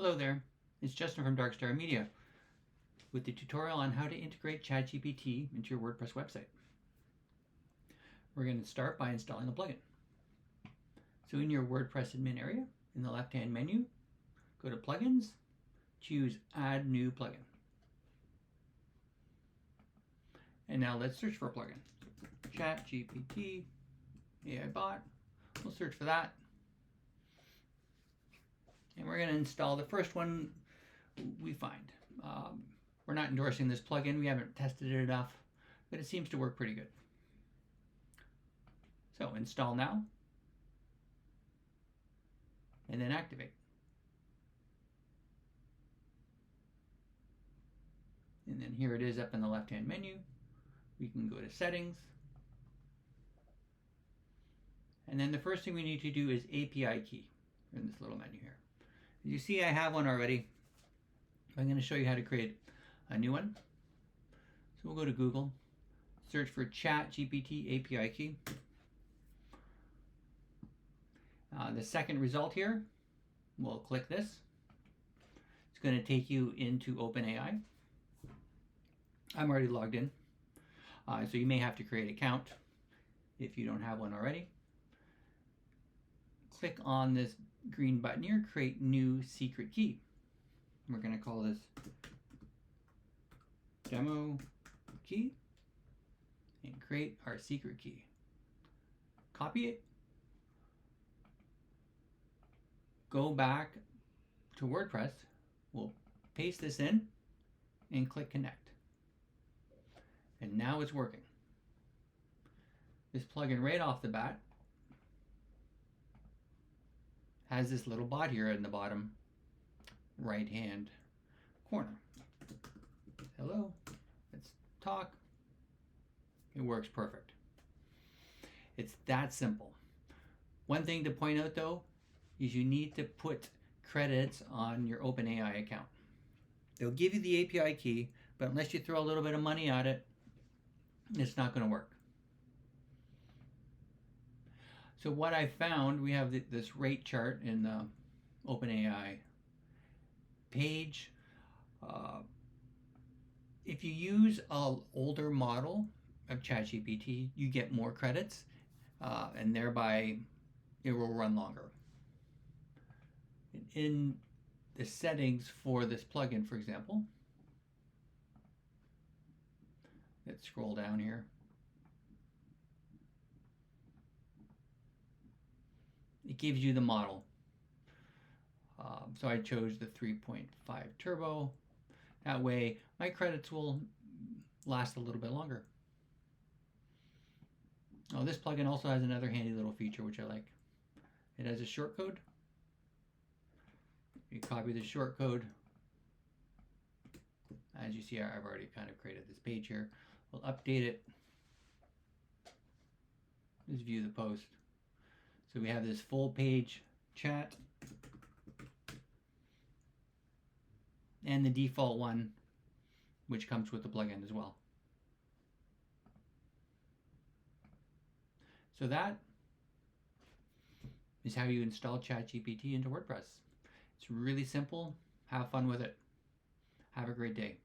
Hello there, it's Justin from Darkstar Media with the tutorial on how to integrate ChatGPT into your WordPress website. We're going to start by installing a plugin. So in your WordPress admin area, in the left-hand menu, go to Plugins, choose Add New Plugin. And now let's search for a plugin. ChatGPT, AI bot, we'll search for that. And we're going to install the first one we find. We're not endorsing this plugin. We haven't tested it enough, but it seems to work pretty good. So install now, and then activate. And then here it is up in the left-hand menu. We can go to Settings. And then the first thing we need to do is API key in this little menu here. As you see, I have one already. I'm going to show you how to create a new one. So we'll go to Google, search for ChatGPT API key. The second result here, we'll click this. It's going to take you into OpenAI. I'm already logged in, so you may have to create an account if you don't have one already. Click on this green button here, create new secret key. We're going to call this demo key and create our secret key. Copy it, go back to WordPress, we'll paste this in and click connect. And now it's working. This plugin right off the bat has this little bot here in the bottom right hand corner. Hello, let's talk. It works perfect. It's that simple. One thing to point out though is you need to put credits on your OpenAI account. They'll give you the API key, but unless you throw a little bit of money at it, it's not going to work. So what I found, we have this rate chart in the OpenAI page. If you use an older model of ChatGPT, you get more credits, and thereby it will run longer. In the settings for this plugin, for example, let's scroll down here. It gives you the model. So I chose the 3.5 turbo. That way my credits will last a little bit longer. Oh, this plugin also has another handy little feature which I like. It has a shortcode. You copy the shortcode. As you see, I've already kind of created this page here. We'll update it. Just view the post. So we have this full page chat and the default one, which comes with the plugin as well. So that is how you install ChatGPT into WordPress. It's really simple. Have fun with it. Have a great day.